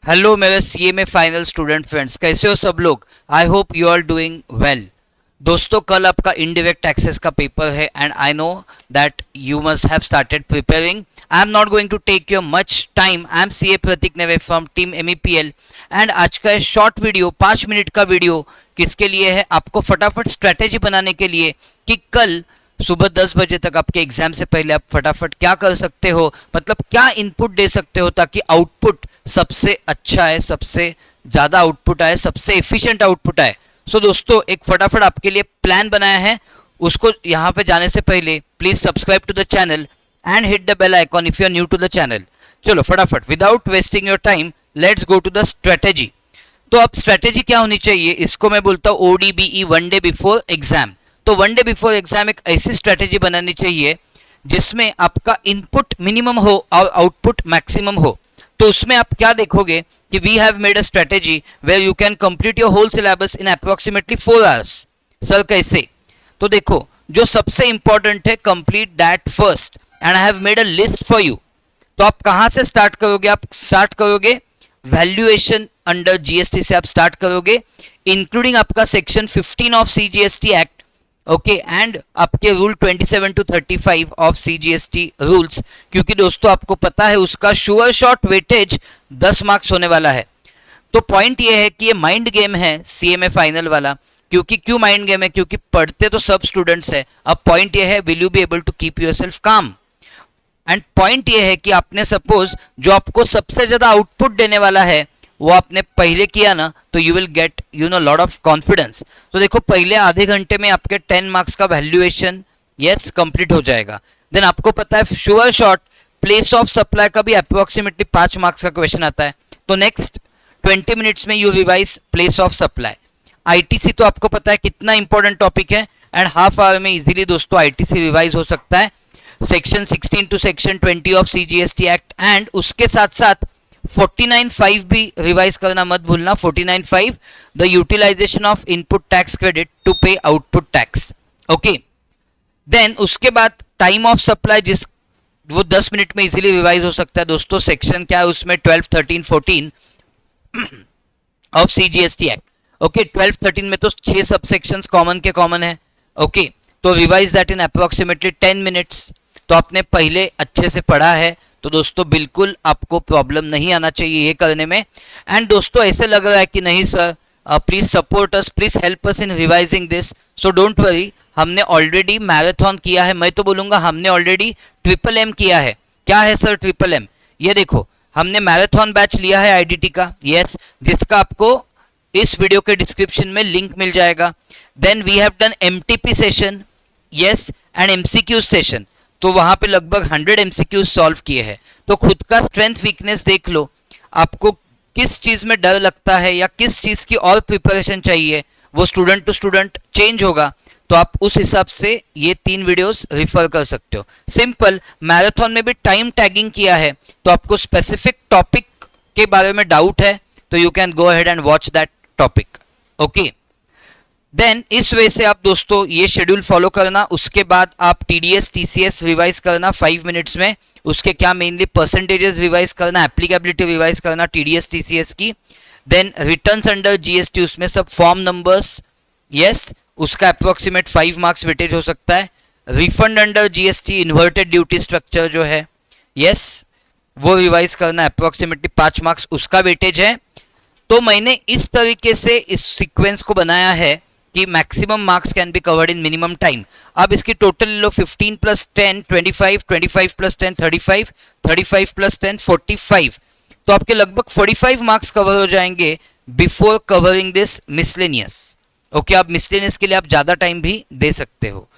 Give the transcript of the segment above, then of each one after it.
Hello मेरे CA में final student friends, कैसे हो सब लोग। I hope you are doing well. दोस्तों, कल आपका इनडायरेक्ट टैक्सेस का पेपर है and I know that you must have started preparing. I am not going to take your much time. I am CA Prateek Neve from team MEPL and आज का short video 5 minute का video किसके लिए है, आपको फटाफट स्ट्रैटेजी बनाने के लिए कि कल सुबह 10 बजे तक आपके एग्जाम से पहले आप फटाफट क्या कर सकते हो, मतलब क्या इनपुट दे सकते हो ताकि आउटपुट सबसे अच्छा है, सबसे ज़्यादा आउटपुट आए, सबसे एफिशिएंट आउटपुट आए। सो दोस्तों, एक फटाफट आपके लिए प्लान बनाया है। उसको यहाँ पे जाने से पहले please subscribe to the channel and hit the bell icon if you are new to the channel. चलो फटाफट, without wasting your time, let's go to the strategy. तो अब स्ट्रेटेजी क्या होनी चाहिए, इसको मैं बोलता हूँ ODBE, one day before exam. तो वन डे बिफोर एग्जाम एक ऐसी स्ट्रेटेजी बनानी चाहिए जिसमें आपका इनपुट मिनिमम हो और आउटपुट मैक्सिमम हो। तो उसमें आप क्या देखोगे कि we have made a strategy where you can complete your whole syllabus in approximately 4 hours. Sir कैसे? तो देखो, जो सबसे इंपॉर्टेंट है complete that first and I have made a list for you. तो आप कहां से स्टार्ट करोगे? आप स्टार्ट करोगे वैल्यूएशन अंडर जीएसटी से आप स्टार्ट करोगे, इंक्लूडिंग आपका section 15 of CGST act, okay, and आपके rule 27 to 35 of CGST rules, क्योंकि दोस्तों आपको पता है उसका श्योर शॉट वेटेज 10 मार्क्स होने वाला है। तो पॉइंट ये है कि ये माइंड गेम है सीएमए फाइनल वाला। क्योंकि क्यों माइंड गेम है? क्योंकि पढ़ते तो सब स्टूडेंट्स है। अब पॉइंट ये है, will you be able to keep yourself calm. And point ये है कि आपने सपोज जो आपको सबसे ज्यादा आउटपुट देने वाला है वो आपने पहले किया ना, तो you will get lot of confidence. तो देखो, पहले आधे घंटे में आपके 10 मार्क्स का वैल्यूएशन यस कंप्लीट हो जाएगा। देन आपको पता है sure shot place of supply का भी अप्रोक्सीमेटली 5 मार्क्स का क्वेश्चन आता है। तो नेक्स्ट 20 मिनट्स में you revise place of supply. ITC तो आपको पता है कितना इंपॉर्टेंट टॉपिक है एंड हाफ आवर में इजीली दोस्तों आईटीसी रिवाइज हो सकता है, section 16 to section 20 of CGST act. And उसके साथ साथ 49.5 भी रिवाइज करना मत भूलना। 49.5 the utilisation of input tax credit to pay output tax, okay. Then उसके बाद टाइम ऑफ सप्लाई, जिस वो 10 मिनट में इजीली रिवाइज हो सकता है दोस्तों। सेक्शन क्या है उसमें 12, 13, 14 ऑफ सीजीएसटी एक्ट, ओके। 12, 13 में तो 6 सब सेक्शंस कॉमन के कॉमन है, ओके। तो revise that in approximately 10 minutes. तो आपने पहले अच्छे से पढ़ा है तो दोस्तों बिल्कुल आपको प्रॉब्लम नहीं आना चाहिए ये करने में। एंड दोस्तों ऐसे लग रहा है कि नहीं sir, please support us, please help us in revising this, so don't worry. हमने ऑलरेडी मैराथन किया है, मैं तो बोलूंगा हमने ऑलरेडी ट्रिपल एम किया है। क्या है सर ट्रिपल एम? ये देखो, हमने मैराथन बैच लिया है आईडीटी का, यस, जिसका आपको इस वीडियो के डिस्क्रिप्शन में लिंक मिल जाएगा। Then we have done MTP session, yes, and MCQ session. तो वहां पे लगभग 100 एमसीक्यूज सॉल्व किए हैं। तो खुद का स्ट्रेंथ वीकनेस देख लो, आपको किस चीज में डर लगता है या किस चीज की और प्रिपरेशन चाहिए, वो स्टूडेंट टू स्टूडेंट चेंज होगा। तो आप उस हिसाब से ये 3 वीडियोस रिफर कर सकते हो। सिंपल, मैराथन में भी टाइम टैगिंग किया है, तो आपको स्पेसिफिक टॉपिक के बारे में डाउट है तो you can go ahead and watch that topic, okay. Then इस वे से आप दोस्तों ये शेड्यूल फॉलो करना। उसके बाद आप टीडीएस टीसीएस रिवाइज करना 5 मिनट्स में। उसके क्या मेनली परसेंटेजेस रिवाइज करना, एप्लीकेबिलिटी रिवाइज करना टीडीएस टीसीएस की। देन रिटर्न्स अंडर जीएसटी, उसमें सब फॉर्म नंबर्स, यस, उसका अप्रोक्सीमेट 5 मार्क्स वेटेज हो सकता है। Refund under GST, inverted duty structure जो है, यस, वो रिवाइज करना, अप्रोक्सीमेटली 5 मार्क्स उसका वेटेज है। तो मैंने इस तरीके से इस सीक्वेंस को बनाया है कि maximum marks can be covered in minimum time. अब इसकी टोटल लो 15 + 10 25, 25 + 10 35, 35 + 10 45। तो आपके लगभग 45 मार्क्स कवर हो जाएंगे before covering this miscellaneous, okay. आप मिसलेनियस के लिए आप ज्यादा टाइम भी दे सकते हो,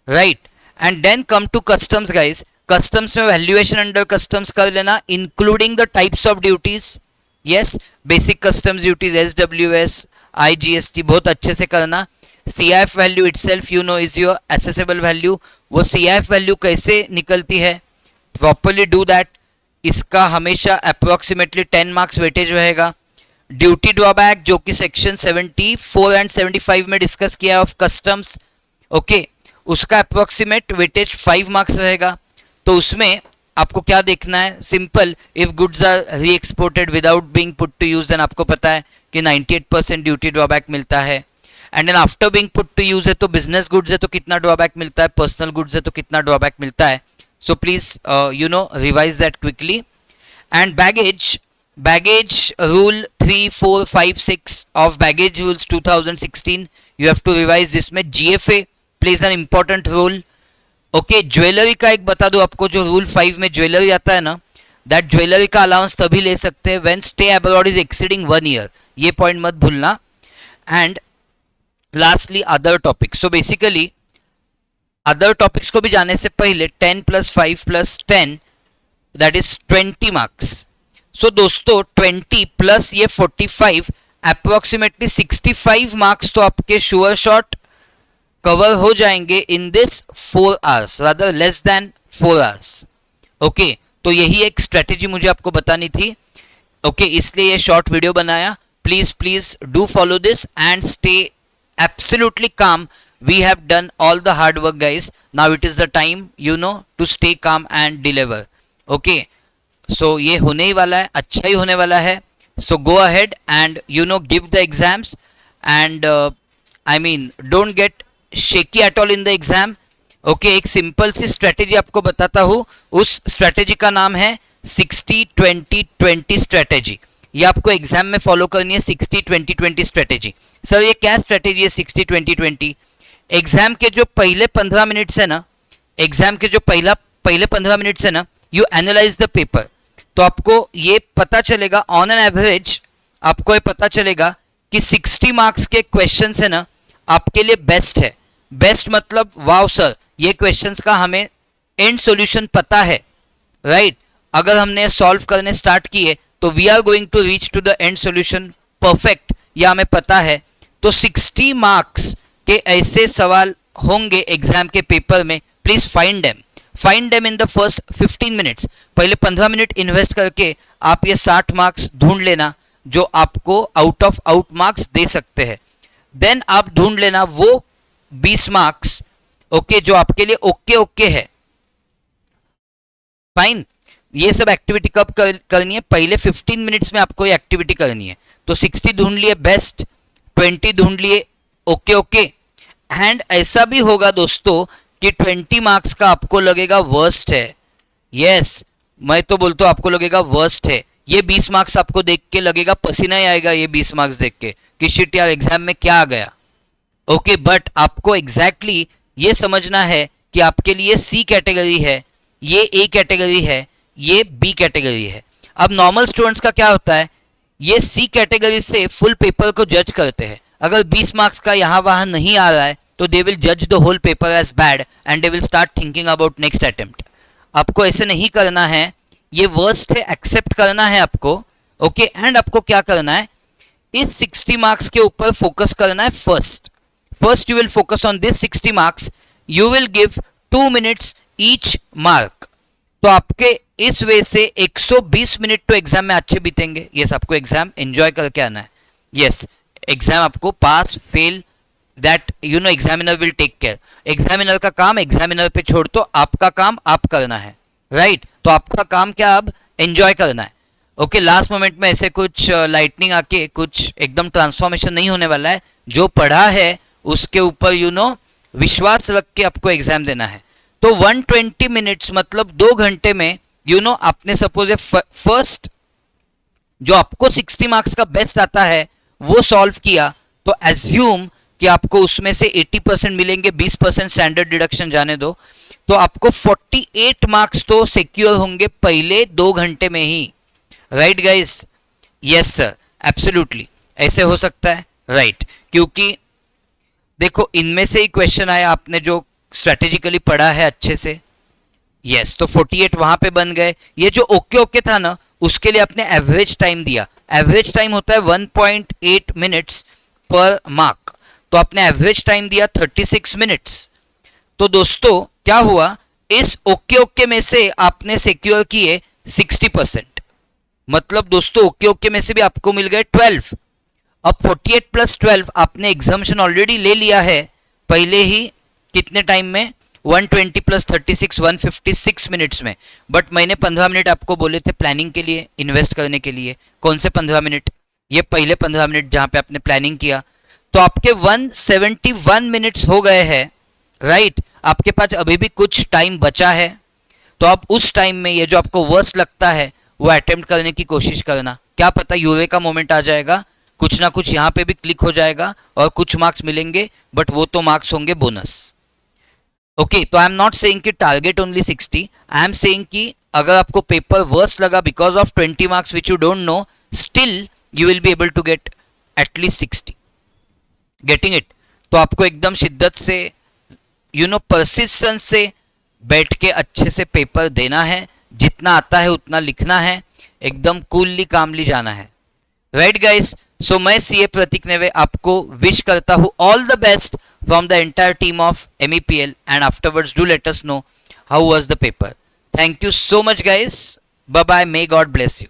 right. And then come to customs guys. Customs में वैल्यूएशन अंडर कस्टम्स कर लेना, including the types of duties, yes, basic customs duties, SWS, IGST बहुत अच्छे से करना। CIF value itself you know is your assessable value. वो CIF value कैसे निकलती है, प्रॉपरली डू दैट। इसका हमेशा अप्रोक्सीमेटली 10 मार्क्स वेटेज रहेगा। ड्यूटी ड्रॉबैक जो कि सेक्शन 74 एंड 75 में डिस्कस किया ऑफ कस्टम्स, ओके, उसका अप्रोक्सीमेट वेटेज 5 मार्क्स रहेगा। तो उसमें आपको क्या देखना है, simple, if goods are reexported without being put to use, then आपको पता है कि 98% ड्यूटी ड्रॉबैक मिलता है। And then after being put to use है तो बिजनेस गुड्स है तो कितना ड्रॉबैक मिलता है, पर्सनल गुड्स है तो कितना ड्रॉबैक मिलता है। So please revise that quickly. And baggage rule 3, 4, 5, 6 of baggage rules 2016 you have to revise। जिसमें GFA plays an important role। Okay, jewellery का एक बता दो आपको, जो रूल 5 में ज्वेलरी आता है ना, दैट ज्वेलरी का अलाउंस तभी ले सकते हैं when stay abroad is exceeding 1 year, ये पॉइंट मत भूलना। And lastly other topics. So basically other topics को भी जाने से पहले 10 + 5 + 10 दैट इज 20 मार्क्स। सो दोस्तों 20 प्लस ये 45 अप्रोक्सीमेटली 65 मार्क्स तो आपके श्योर शॉट कवर हो जाएंगे in this 4 hours, rather less than 4 hours. Okay, तो यही एक स्ट्रेटेजी मुझे आपको बतानी थी। ओके, इसलिए ये शॉर्ट वीडियो बनाया। Please do follow this and stay absolutely calm. We have done all the hard work guys, now it is the time to stay calm and deliver. Okay, so ये होने ही वाला है, अच्छा ही होने वाला है। So go ahead and give the exams and I mean don't get shaky at all in the exam. Okay, एक simple सी स्ट्रेटेजी आपको बताता हूँ, उस स्ट्रेटेजी का नाम है 60-20-20 स्ट्रेटेजी। ये आपको एग्जाम में फॉलो करनी है 60-20-20 स्ट्रेटेजी। सर ये क्या स्ट्रेटेजी है 60-20-20? एग्जाम के जो पहले 15 मिनट्स है ना, एग्जाम के जो पहले 15 मिनट्स है ना, यू एनालाइज द पेपर। तो आपको ये पता चलेगा ऑन एन एवरेज, आपको ये पता चलेगा कि 60 मार्क्स के क्वेश्चंस है ना आपके लिए बेस्ट है। बेस्ट मतलब वाओ सर, ये क्वेश्चंस का हमें एंड सॉल्यूशन पता है, राइट? अगर हमने सॉल्व करने स्टार्ट किए तो we are going to reach to the end solution perfect, यह हमें पता है। तो 60 मार्क्स के ऐसे सवाल होंगे एग्जाम के पेपर में। Please find them in the first 15 minutes. पहले 15 मिनट इन्वेस्ट करके आप ये 60 मार्क्स ढूंढ लेना जो आपको आउट ऑफ आउट मार्क्स दे सकते हैं। देन आप ढूंढ लेना वो 20 मार्क्स, ओके, जो आपके लिए ओके है। फाइन, ये सब एक्टिविटी कब करनी है? पहले 15 मिनट्स में आपको ये एक्टिविटी करनी है। तो 60 ढूंढ लिए बेस्ट, 20 ढूंढ लिए ओके। एंड ऐसा भी होगा दोस्तों कि 20 मार्क्स का आपको लगेगा वर्स्ट है। यस, मैं तो बोलता हूं आपको लगेगा वर्स्ट है। ये 20 मार्क्स आपको देख के लगेगा पसीना ही आएगा, ये 20 मार्क्स देख के कि शिट यार एग्जाम में क्या आ गया। ओके, बट आपको एग्जैक्टली ये समझना है कि आपके लिए सी कैटेगरी है, ये ए कैटेगरी है, ये बी कैटेगरी है। अब नॉर्मल स्टूडेंट्स का क्या होता है, ये सी कैटेगरी से फुल पेपर को जज करते हैं। अगर 20 मार्क्स का यहाँ वहां नहीं आ रहा है तो दे विल जज the whole paper as bad and they will start thinking about next attempt. आपको ऐसे नहीं करना है, ये वर्स्ट है, एक्सेप्ट करना है आपको। ओके, एंड आपको क्या करना है, इस 60 मार्क्स के ऊपर फोकस करना है। First you will focus on this 60 marks, you will give 2 minutes each mark. तो आपके इस वे से 120 मिनट तो एग्जाम में अच्छे बीतेंगे। यस, आपको एग्जाम एंजॉय करके आना है। यस, एग्जाम आपको pass fail that examiner will take care. Examiner का काम एग्जामिनर पे छोड़ दो, आपका काम आप करना है, राइट? तो आपका काम क्या, अब एंजॉय करना है। ओके, लास्ट मोमेंट में ऐसे कुछ लाइटनिंग आके कुछ एकदम ट्रांसफॉर्मेशन नहीं होने वाला है। जो पढ़ा है उसके ऊपर विश्वास रख के आपको एग्जाम देना है। तो 120 मिनट्स मतलब 2 घंटे में आपने सपोज फर्स्ट जो आपको 60 मार्क्स का बेस्ट आता है वो सॉल्व किया, तो एज्यूम कि आपको उसमें से 80% मिलेंगे, 20% स्टैंडर्ड डिडक्शन जाने दो, तो आपको 48 मार्क्स तो सिक्योर होंगे पहले 2 घंटे में ही, right guys? Yes sir, absolutely ऐसे हो सकता है, राइट? क्योंकि देखो इनमें से ही क्वेश्चन आया, आपने जो स्ट्रेटेजिकली पढ़ा है अच्छे से। यस, तो 48 वहां पे बन गए। ये जो ओके था ना, उसके लिए आपने एवरेज टाइम दिया। एवरेज टाइम होता है 1.8 मिनट्स पर मार्क, तो आपने एवरेज टाइम दिया 36 मिनट्स। तो दोस्तों क्या हुआ, इस ओके में से आपने सिक्योर किए 60%, मतलब दोस्तों ओके में से भी आपको मिल गए 12। अब 48 + 12 आपने एग्जामिनेशन ऑलरेडी ले लिया है पहले ही, कितने टाइम में? 120 प्लस 36 156 मिनट्स में। बट मैंने 15 मिनट आपको बोले थे प्लानिंग के लिए, इन्वेस्ट करने के लिए। कौन से 15 मिनट? ये पहले 15 मिनट जहां पे आपने प्लानिंग किया। तो आपके 171 मिनट्स हो गए हैं, राइट? आपके पास अभी भी कुछ टाइम बचा है। तो आप उस टाइम में ये जो आपको वर्स्ट लगता है वो अटेम्प्ट करने की कोशिश करना। क्या पता यूरे का मोमेंट आ जाएगा, कुछ ना कुछ यहाँ पे भी क्लिक हो जाएगा और कुछ मार्क्स मिलेंगे, बट वो तो मार्क्स होंगे बोनस। ओके, तो आई एम नॉट सेइंग कि target only 60, I am saying कि अगर आपको पेपर वर्स्ट लगा because of 20 marks which you don't know, still you will be able to get at least 60। Getting it? तो आपको एकदम शिद्दत से, परसिस्टेंस से बैठ के अच्छे से पेपर देना है, जितना आता है उतना लिखना है, एकदम कूलली कामली जाना है। Right guys? सो मैं सीए प्रतीक नेवे आपको विश करता हूँ all the best from the entire team of MEPL, and afterwards do let us know how was the paper. Thank you so much guys, bye bye, may God bless you.